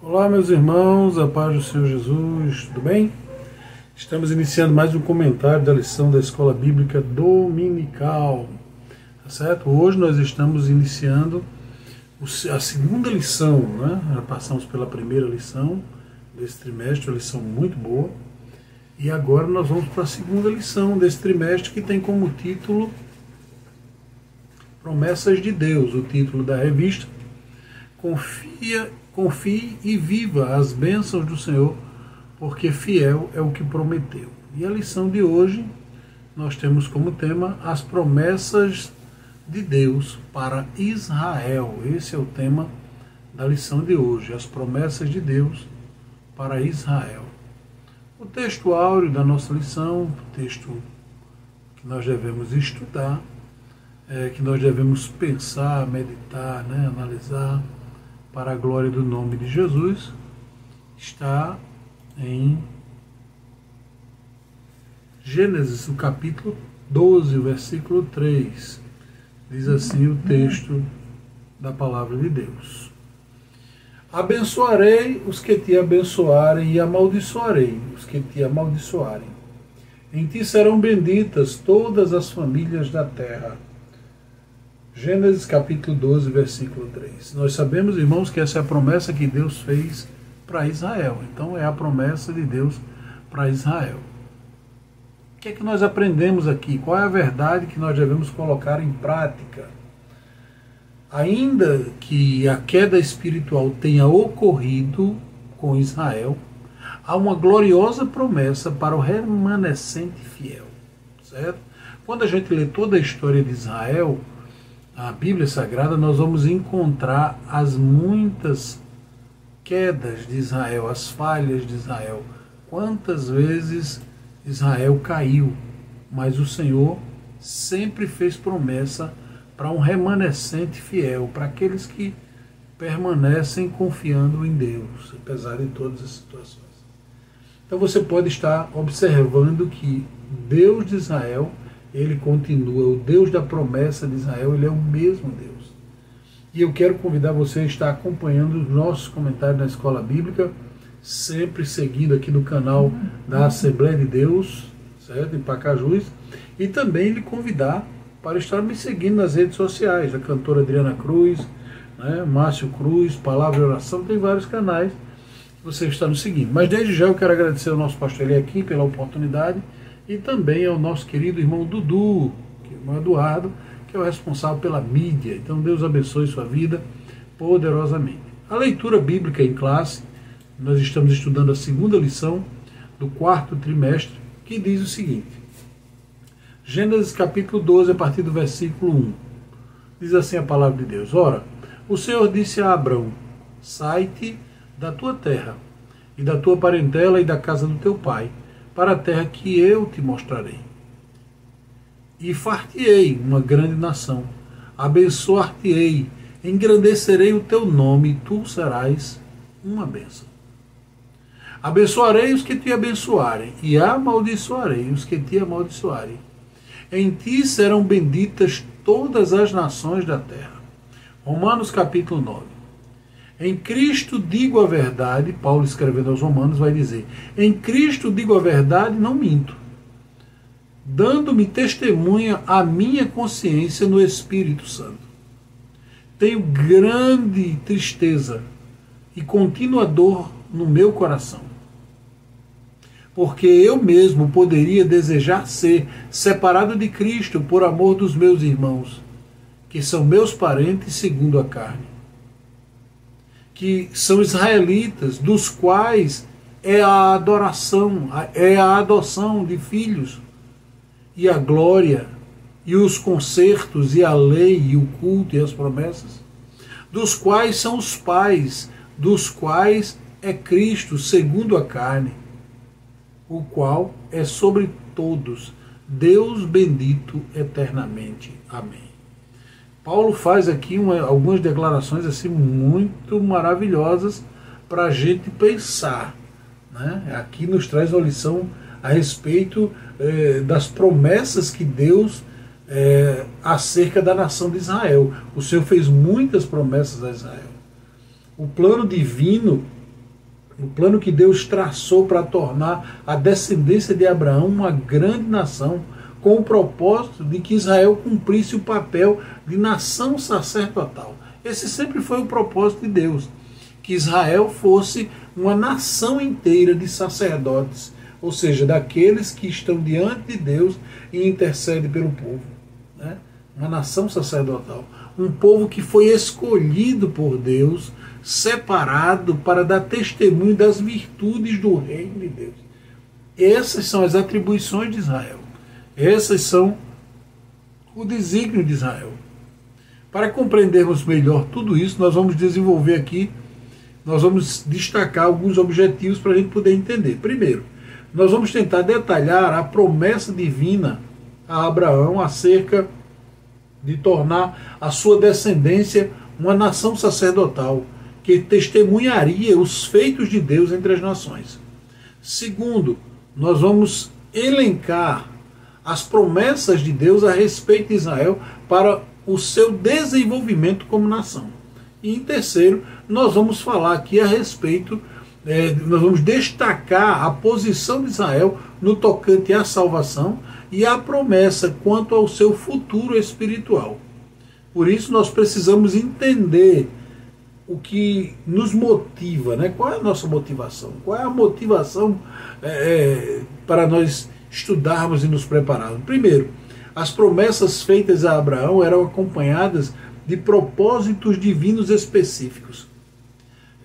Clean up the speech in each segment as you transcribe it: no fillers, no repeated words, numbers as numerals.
Olá, meus irmãos, a paz do Senhor Jesus, tudo bem? Estamos iniciando mais um comentário da lição da Escola Bíblica Dominical, tá certo? Hoje nós estamos iniciando a segunda lição, né? Já passamos pela primeira lição desse trimestre, uma lição muito boa, e agora nós vamos para a segunda lição desse trimestre, que tem como título Promessas de Deus, o título da revista. Confie e viva as bênçãos do Senhor, porque fiel é o que prometeu. E a lição de hoje nós temos como tema as promessas de Deus para Israel. Esse é o tema da lição de hoje, as promessas de Deus para Israel. O texto áureo da nossa lição, o texto que nós devemos estudar, que nós devemos pensar, meditar, analisar, para a glória do nome de Jesus, está em Gênesis, o capítulo 12, o versículo 3. Diz assim o texto da palavra de Deus: Abençoarei os que te abençoarem e amaldiçoarei os que te amaldiçoarem. Em ti serão benditas todas as famílias da terra. Gênesis capítulo 12, versículo 3. Nós sabemos, irmãos, que essa é a promessa que Deus fez para Israel. Então é a promessa de Deus para Israel. O que é que nós aprendemos aqui? Qual é a verdade que nós devemos colocar em prática? Ainda que a queda espiritual tenha ocorrido com Israel, há uma gloriosa promessa para o remanescente fiel. Certo? Quando a gente lê toda a história de Israel, a Bíblia Sagrada, nós vamos encontrar as muitas quedas de Israel, as falhas de Israel. Quantas vezes Israel caiu, mas o Senhor sempre fez promessa para um remanescente fiel, para aqueles que permanecem confiando em Deus, apesar de todas as situações. Então você pode estar observando que Deus de Israel, Ele continua, o Deus da promessa de Israel, Ele é o mesmo Deus. E eu quero convidar você a estar acompanhando os nossos comentários na Escola Bíblica, sempre seguindo aqui no canal da Assembleia de Deus, certo? Em Pacajus, e também lhe convidar para estar me seguindo nas redes sociais, a cantora Adriana Cruz, Márcio Cruz, Palavra e Oração, tem vários canais que você está nos seguindo. Mas desde já eu quero agradecer ao nosso pastor Eli aqui pela oportunidade, e também ao nosso querido irmão Dudu, que é o irmão Eduardo, que é o responsável pela mídia. Então Deus abençoe sua vida poderosamente. A leitura bíblica em classe, nós estamos estudando a segunda lição do quarto trimestre, que diz o seguinte: Gênesis capítulo 12, a partir do versículo 1. Diz assim a palavra de Deus: Ora, o Senhor disse a Abrão: Sai-te da tua terra, e da tua parentela e da casa do teu pai, para a terra que eu te mostrarei. E far-te-ei uma grande nação, abençoar-te-ei, engrandecerei o teu nome, e tu serás uma bênção. Abençoarei os que te abençoarem, e amaldiçoarei os que te amaldiçoarem. Em ti serão benditas todas as nações da terra. Romanos capítulo 9. Em Cristo digo a verdade, Paulo escrevendo aos Romanos vai dizer: em Cristo digo a verdade, não minto, dando-me testemunha a minha consciência no Espírito Santo. Tenho grande tristeza e contínua dor no meu coração, porque eu mesmo poderia desejar ser separado de Cristo por amor dos meus irmãos, que são meus parentes segundo a carne, que são israelitas, dos quais é a adoração, é a adoção de filhos, e a glória, e os concertos, e a lei, e o culto, e as promessas, dos quais são os pais, dos quais é Cristo, segundo a carne, o qual é sobre todos, Deus bendito eternamente. Amém. Paulo faz aqui algumas declarações assim muito maravilhosas para a gente pensar. Aqui nos traz uma lição a respeito das promessas que Deus acerca da nação de Israel. O Senhor fez muitas promessas a Israel. o plano divino, o plano que Deus traçou para tornar a descendência de Abraão uma grande nação, com o propósito de que Israel cumprisse o papel de nação sacerdotal. Esse sempre foi o propósito de Deus, que Israel fosse uma nação inteira de sacerdotes, ou seja, daqueles que estão diante de Deus e intercedem pelo povo, né? Uma nação sacerdotal, um povo que foi escolhido por Deus, separado para dar testemunho das virtudes do reino de Deus. Essas são as atribuições de Israel. Essas são o desígnio de Israel. Para compreendermos melhor tudo isso, nós vamos desenvolver aqui, nós vamos destacar alguns objetivos para a gente poder entender. Primeiro, nós vamos tentar detalhar a promessa divina a Abraão acerca de tornar a sua descendência uma nação sacerdotal, que testemunharia os feitos de Deus entre as nações. Segundo, nós vamos elencar as promessas de Deus a respeito de Israel para o seu desenvolvimento como nação. E em terceiro, nós vamos falar aqui a respeito, nós vamos destacar a posição de Israel no tocante à salvação e à promessa quanto ao seu futuro espiritual. Por isso nós precisamos entender o que nos motiva, né? Qual é a nossa motivação? Qual é a motivação para nós estudarmos e nos prepararmos? Primeiro, as promessas feitas a Abraão eram acompanhadas de propósitos divinos específicos.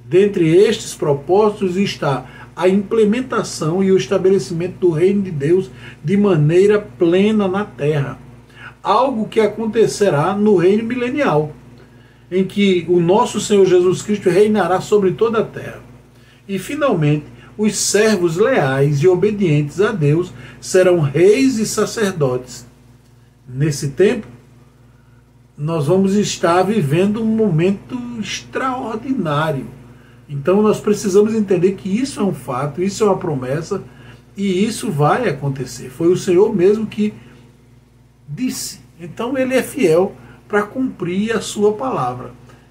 Dentre estes propósitos está a implementação e o estabelecimento do reino de Deus de maneira plena na terra. Algo que acontecerá no reino milenial, em que o nosso Senhor Jesus Cristo reinará sobre toda a terra. E, finalmente, os servos leais e obedientes a Deus serão reis e sacerdotes. Nesse tempo, nós vamos estar vivendo um momento extraordinário. Então, nós precisamos entender que isso é um fato, isso é uma promessa, e isso vai acontecer. Foi o Senhor mesmo que disse. Então, Ele é fiel para cumprir a sua palavra.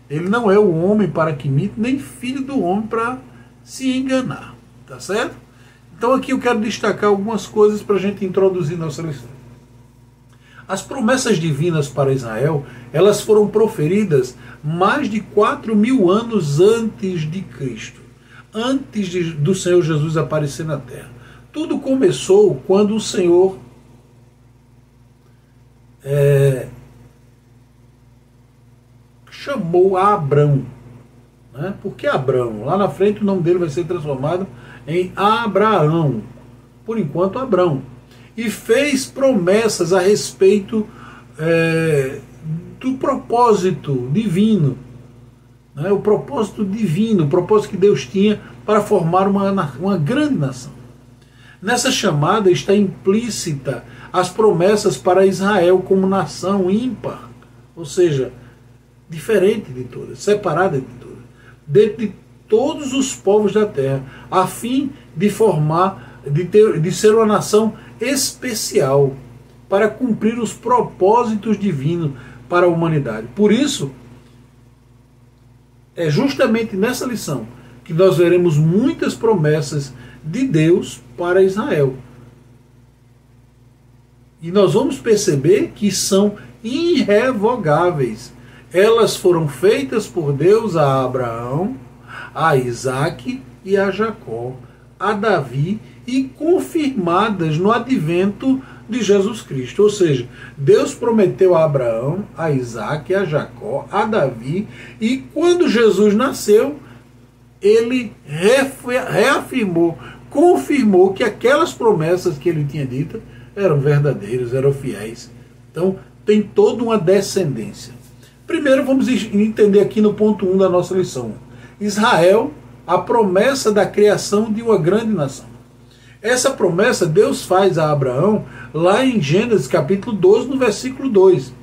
Ele não é o homem para que minta, nem filho do homem para se enganar. Tá certo? Então aqui eu quero destacar algumas coisas para a gente introduzir nossa lição. As promessas divinas para Israel, elas foram proferidas mais de 4.000 anos antes de Cristo, antes do Senhor Jesus aparecer na terra. Tudo começou quando o Senhor chamou a Abrão, né? Porque Abrão, lá na frente o nome dele vai ser transformado em Abraão, por enquanto Abrão, e fez promessas a respeito do propósito divino, né? O propósito divino, o propósito que Deus tinha para formar uma grande nação. Nessa chamada está implícita as promessas para Israel como nação ímpar, ou seja, diferente de todas, separada de todas, dentre todos os povos da terra, a fim de formar, de ser uma nação especial para cumprir os propósitos divinos para a humanidade. Por isso, é justamente nessa lição que nós veremos muitas promessas de Deus para Israel. E nós vamos perceber que são irrevogáveis. Elas foram feitas por Deus a Abraão, a Isaac e a Jacó, a Davi, e confirmadas no advento de Jesus Cristo. Ou seja, Deus prometeu a Abraão, a Isaac, a Jacó, a Davi, e quando Jesus nasceu, ele reafirmou, confirmou que aquelas promessas que ele tinha dito eram verdadeiras, eram fiéis. Então, tem toda uma descendência. Primeiro, vamos entender aqui no ponto 1 da nossa lição. Israel, a promessa da criação de uma grande nação. Essa promessa Deus faz a Abraão lá em Gênesis capítulo 12, no versículo 2.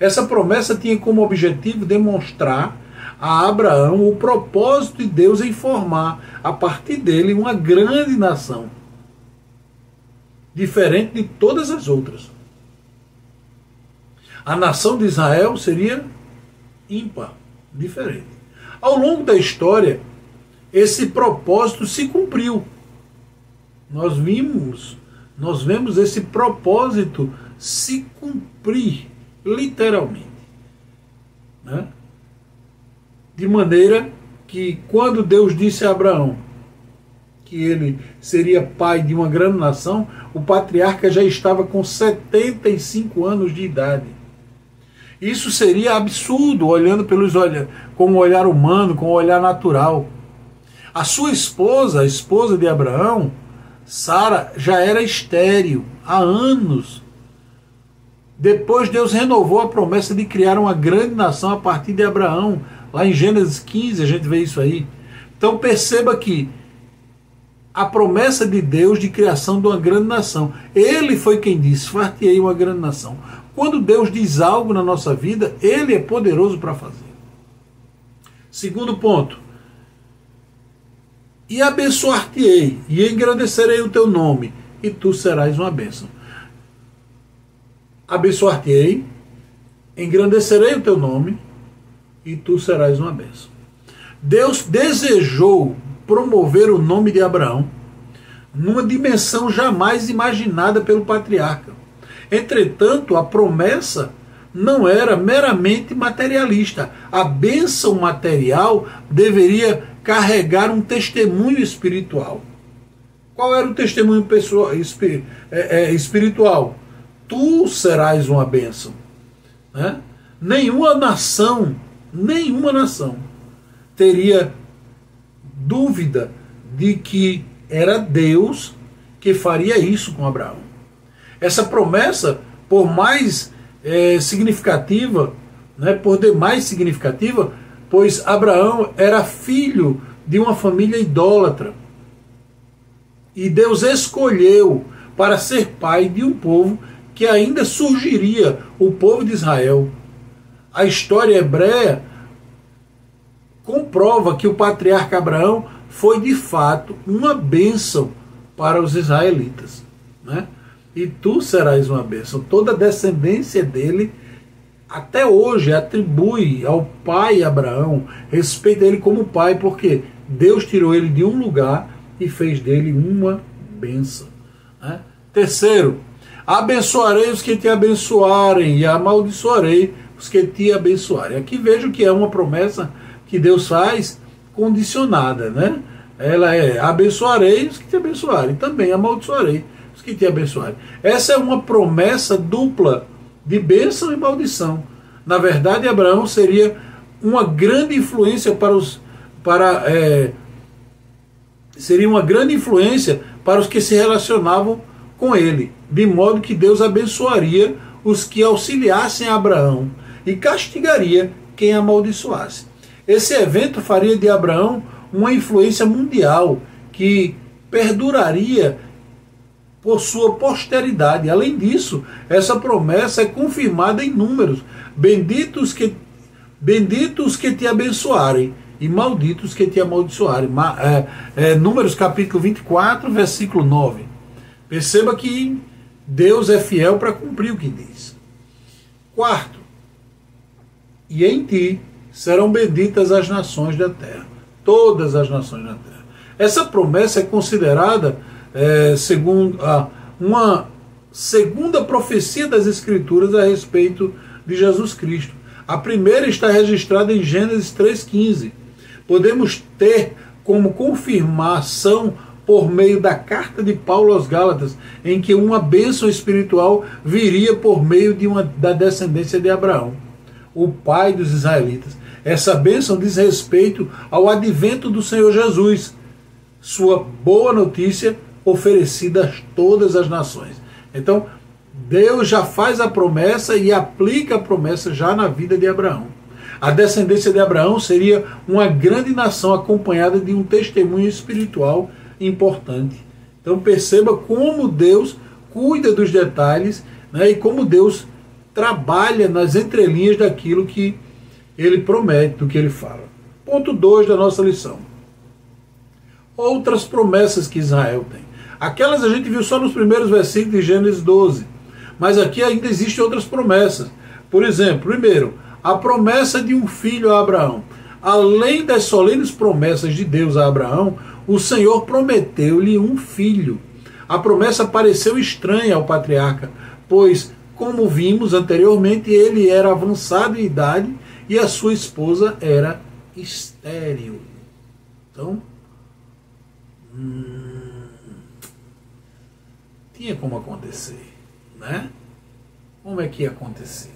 Essa promessa tinha como objetivo demonstrar a Abraão o propósito de Deus em formar, a partir dele, uma grande nação, diferente de todas as outras. A nação de Israel seria ímpar, diferente. Ao longo da história, esse propósito se cumpriu. Nós vemos esse propósito se cumprir, literalmente. Né? De maneira que quando Deus disse a Abraão que ele seria pai de uma grande nação, o patriarca já estava com 75 anos de idade. Isso seria absurdo, olhando com o olhar humano, com o olhar natural. A sua esposa, a esposa de Abraão, Sara, já era estéril há anos. Depois Deus renovou a promessa de criar uma grande nação a partir de Abraão. Lá em Gênesis 15 a gente vê isso aí. Então perceba que a promessa de Deus de criação de uma grande nação. Ele foi quem disse, far-te-ei uma grande nação. Quando Deus diz algo na nossa vida, Ele é poderoso para fazer. Segundo ponto. E abençoar-te-ei, e engrandecerei o teu nome, e tu serás uma bênção. Abençoar-te-ei, engrandecerei o teu nome, e tu serás uma bênção. Deus desejou promover o nome de Abraão numa dimensão jamais imaginada pelo patriarca. Entretanto, a promessa não era meramente materialista. A bênção material deveria carregar um testemunho espiritual. Qual era o testemunho espiritual? Tu serás uma bênção. Né? Nenhuma nação teria dúvida de que era Deus que faria isso com Abraão. Essa promessa, por mais significativa, né, por demais significativa, pois Abraão era filho de uma família idólatra. E Deus escolheu para ser pai de um povo que ainda surgiria, o povo de Israel. A história hebreia comprova que o patriarca Abraão foi de fato uma bênção para os israelitas. Né? E tu serás uma bênção. Toda a descendência dele até hoje atribui ao pai Abraão, respeita ele como pai, porque Deus tirou ele de um lugar e fez dele uma bênção. Né? Terceiro, abençoarei os que te abençoarem e amaldiçoarei os que te abençoarem. Aqui vejo que é uma promessa que Deus faz condicionada, né? Ela é: abençoarei os que te abençoarem, também amaldiçoarei os que te abençoarem. Essa é uma promessa dupla de bênção e maldição. Na verdade, Abraão seria uma grande influência seria uma grande influência para os que se relacionavam com ele, de modo que Deus abençoaria os que auxiliassem Abraão e castigaria quem amaldiçoasse. Esse evento faria de Abraão uma influência mundial que perduraria por sua posteridade. Além disso, essa promessa é confirmada em números: benditos que te abençoarem e malditos que te amaldiçoarem. Números capítulo 24, versículo 9. Perceba que Deus é fiel para cumprir o que diz. Quarto, e em ti serão benditas as nações da terra. Todas as nações da terra. Essa promessa é considerada segundo uma segunda profecia das Escrituras a respeito de Jesus Cristo. A primeira está registrada em Gênesis 3,15. Podemos ter como confirmação por meio da carta de Paulo aos Gálatas, em que uma bênção espiritual viria por meio da descendência de Abraão, o pai dos israelitas. Essa bênção diz respeito ao advento do Senhor Jesus, sua boa notícia oferecida a todas as nações. Então, Deus já faz a promessa e aplica a promessa já na vida de Abraão. A descendência de Abraão seria uma grande nação acompanhada de um testemunho espiritual importante. Então perceba como Deus cuida dos detalhes, né, e como Deus trabalha nas entrelinhas daquilo que ele promete, do que ele fala. Ponto 2 da nossa lição. Outras promessas que Israel tem. Aquelas a gente viu só nos primeiros versículos de Gênesis 12. Mas aqui ainda existem outras promessas. Por exemplo, primeiro, a promessa de um filho a Abraão. além das solenes promessas de Deus a Abraão, o Senhor prometeu-lhe um filho. A promessa pareceu estranha ao patriarca, pois, como vimos anteriormente, ele era avançado em idade e a sua esposa era estéril. Então, tinha como acontecer, né? Como é que ia acontecer?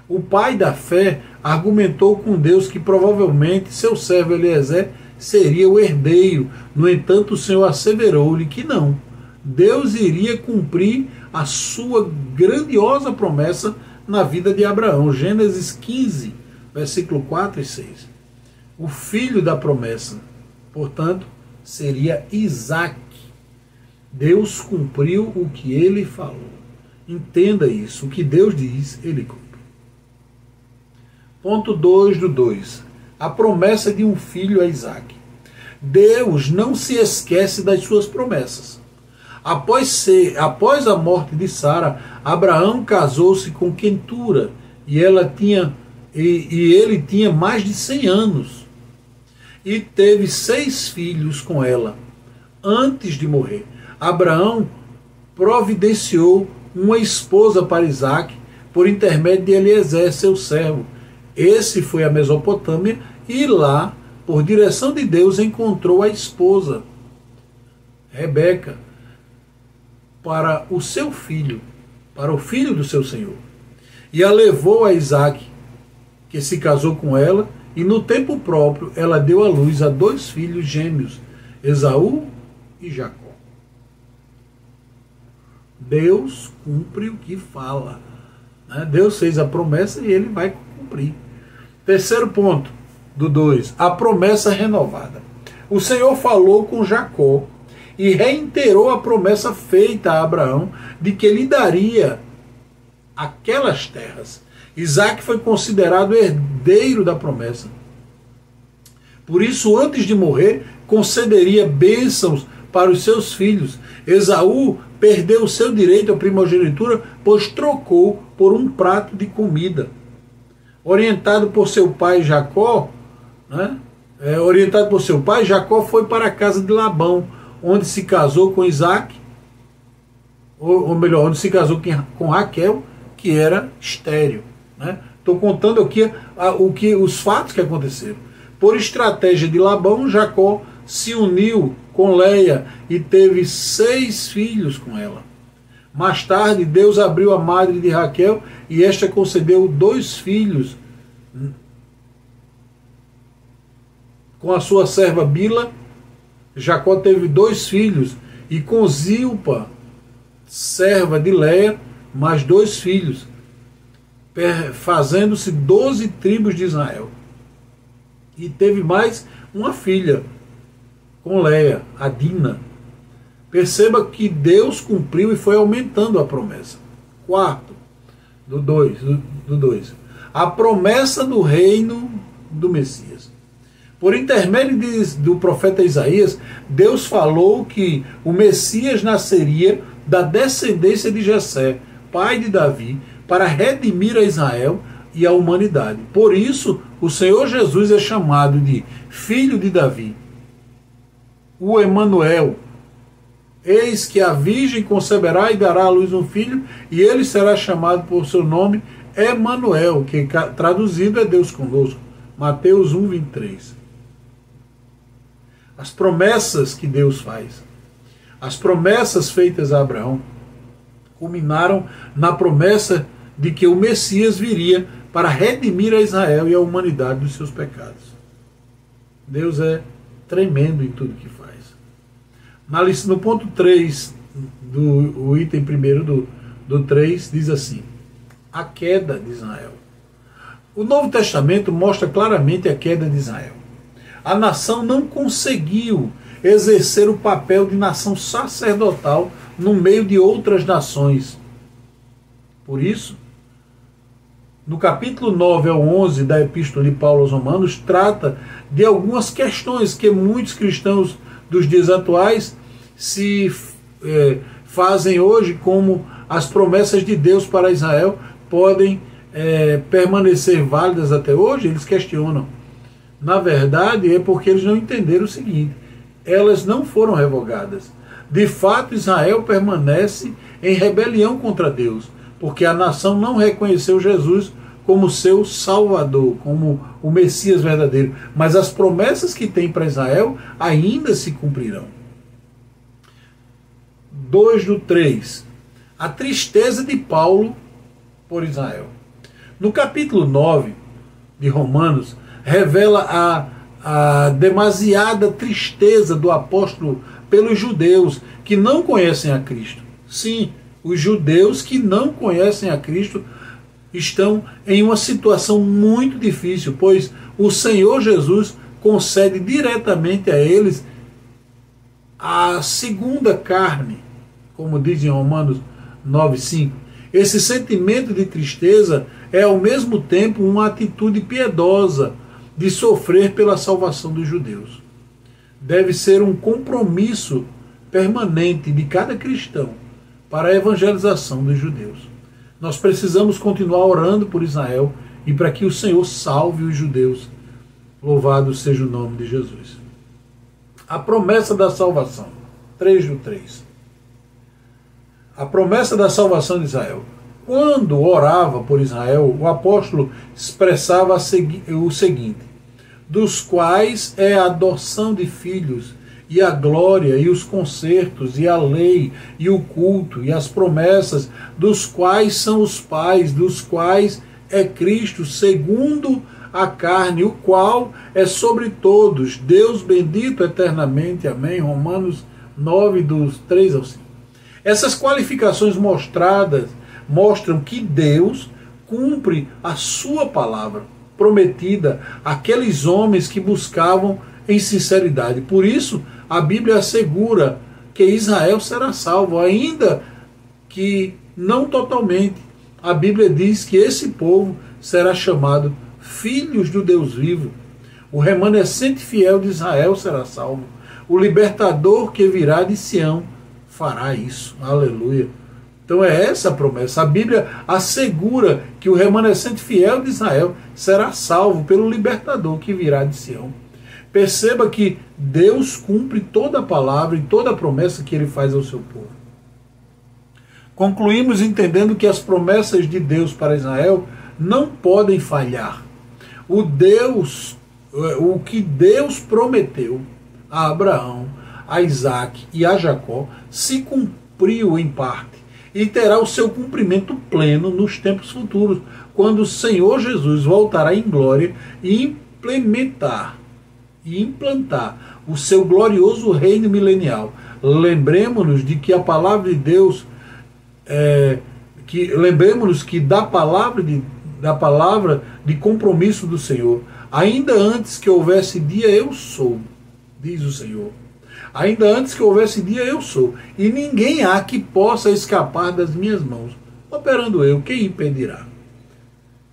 O pai da fé argumentou com Deus que provavelmente seu servo Eliezer seria o herdeiro. No entanto, o Senhor asseverou-lhe que não. Deus iria cumprir a sua grandiosa promessa na vida de Abraão. Gênesis 15, versículo 4 e 6. O filho da promessa, portanto, seria Isaque. Deus cumpriu o que ele falou. Entenda isso. O que Deus diz, ele cumpre. Ponto 2 do 2. A promessa de um filho a Isaque. Deus não se esquece das suas promessas. Após a morte de Sara, Abraão casou-se com Quentura e ele tinha mais de 100 anos e teve 6 filhos com ela. Antes de morrer, Abraão providenciou uma esposa para Isaque por intermédio de Eliezer, seu servo. Esse foi a Mesopotâmia e lá, por direção de Deus, encontrou a esposa, Rebeca, para o seu filho, para o filho do seu senhor. E a levou a Isaque, que se casou com ela, e no tempo próprio ela deu à luz a 2 filhos gêmeos, Esaú e Jacó. Deus cumpre o que fala. Deus fez a promessa e ele vai cumprir. Terceiro ponto do 2, a promessa renovada. O Senhor falou com Jacó e reiterou a promessa feita a Abraão de que lhe daria aquelas terras. Isaque foi considerado herdeiro da promessa. Por isso, antes de morrer, concederia bênçãos para os seus filhos. Esaú perdeu o seu direito à primogenitura, pois trocou por um prato de comida. Orientado por seu pai Jacó, Jacó foi para a casa de Labão, onde se casou com Isaque, ou melhor, onde se casou com Raquel, que era estéril. Estou contando aqui os fatos que aconteceram. Por estratégia de Labão, Jacó se uniu com Leia e teve 6 filhos com ela. Mais tarde, Deus abriu a madre de Raquel e esta concedeu 2 filhos com a sua serva Bila. Jacó teve 2 filhos e com Zilpa, serva de Leia, mais 2 filhos, fazendo-se 12 tribos de Israel. E teve mais uma filha com Leia, a Dina. Perceba que Deus cumpriu e foi aumentando a promessa. Quarto, do 2. A promessa do reino do Messias. Por intermédio do profeta Isaías, Deus falou que o Messias nasceria da descendência de Jessé, pai de Davi, para redimir a Israel e a humanidade. Por isso, o Senhor Jesus é chamado de Filho de Davi, o Emanuel. Eis que a virgem conceberá e dará à luz um filho, e ele será chamado por seu nome Emanuel, que traduzido é Deus conosco. Mateus 1, 23. As promessas que Deus faz, as promessas feitas a Abraão, culminaram na promessa de que o Messias viria para redimir a Israel e a humanidade dos seus pecados. Deus é tremendo em tudo que faz. No ponto 3, o item primeiro do 3, diz assim: a queda de Israel. O Novo Testamento mostra claramente a queda de Israel. A nação não conseguiu exercer o papel de nação sacerdotal no meio de outras nações. Por isso, no capítulo 9 ao 11 da Epístola de Paulo aos Romanos, trata de algumas questões que muitos cristãos dos dias atuais se fazem hoje, como as promessas de Deus para Israel podem permanecer válidas até hoje, eles questionam. Na verdade, é porque eles não entenderam o seguinte: elas não foram revogadas. De fato, Israel permanece em rebelião contra Deus, porque a nação não reconheceu Jesus como seu Salvador, como o Messias verdadeiro. Mas as promessas que tem para Israel ainda se cumprirão. 2:3. A tristeza de Paulo por Israel. No capítulo 9 de Romanos, revela a demasiada tristeza do apóstolo pelos judeus que não conhecem a Cristo. Sim, os judeus que não conhecem a Cristo estão em uma situação muito difícil, pois o Senhor Jesus concede diretamente a eles a segunda carne, como diz em Romanos 9:5. Esse sentimento de tristeza é ao mesmo tempo uma atitude piedosa de sofrer pela salvação dos judeus. Deve ser um compromisso permanente de cada cristão para a evangelização dos judeus. Nós precisamos continuar orando por Israel e para que o Senhor salve os judeus. Louvado seja o nome de Jesus. A promessa da salvação. 3:3. A promessa da salvação de Israel. Quando orava por Israel, o apóstolo expressava o seguinte: dos quais é a adoção de filhos, e a glória, e os concertos, e a lei, e o culto, e as promessas, dos quais são os pais, dos quais é Cristo, segundo a carne, o qual é sobre todos, Deus bendito eternamente. Amém. Romanos 9, dos 3 ao 5. Essas qualificações mostram que Deus cumpre a sua palavra prometida àqueles homens que buscavam em sinceridade. Por isso, a Bíblia assegura que Israel será salvo, ainda que não totalmente. A Bíblia diz que esse povo será chamado filhos do Deus vivo. O remanescente fiel de Israel será salvo. O libertador que virá de Sião fará isso. Aleluia. Então é essa a promessa. A Bíblia assegura que o remanescente fiel de Israel será salvo pelo libertador que virá de Sião. Perceba que Deus cumpre toda a palavra e toda a promessa que ele faz ao seu povo. Concluímos entendendo que as promessas de Deus para Israel não podem falhar. O que Deus prometeu a Abraão, a Isaac e a Jacó se cumpriu em parte e terá o seu cumprimento pleno nos tempos futuros, quando o Senhor Jesus voltará em glória e implantar o seu glorioso reino milenial. Lembremos-nos de que a palavra de Deus, lembremos-nos que da palavra de compromisso do Senhor, ainda antes que houvesse dia eu sou, diz o Senhor. Ainda antes que houvesse dia eu sou, e ninguém há que possa escapar das minhas mãos. Operando eu, quem impedirá?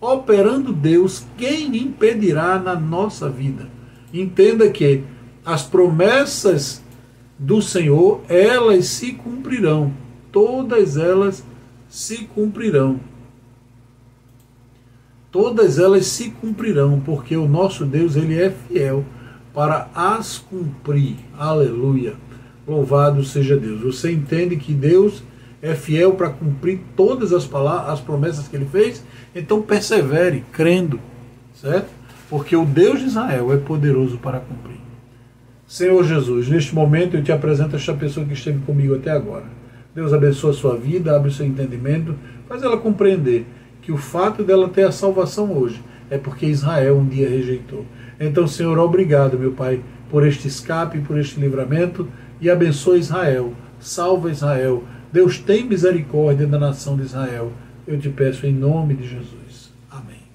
Operando Deus, quem impedirá na nossa vida? Entenda que as promessas do Senhor, elas se cumprirão. Todas elas se cumprirão. Todas elas se cumprirão, porque o nosso Deus, ele é fiel para as cumprir. Aleluia. Louvado seja Deus. Você entende que Deus é fiel para cumprir todas as promessas que ele fez? Então persevere, crendo, certo? Porque o Deus de Israel é poderoso para cumprir. Senhor Jesus, neste momento eu te apresento esta pessoa que esteve comigo até agora. Deus abençoe a sua vida, abre o seu entendimento, faz ela compreender que o fato dela ter a salvação hoje é porque Israel um dia rejeitou. Então, Senhor, obrigado, meu Pai, por este escape, por este livramento, e abençoe Israel, salva Israel. Deus tem misericórdia da nação de Israel. Eu te peço em nome de Jesus. Amém.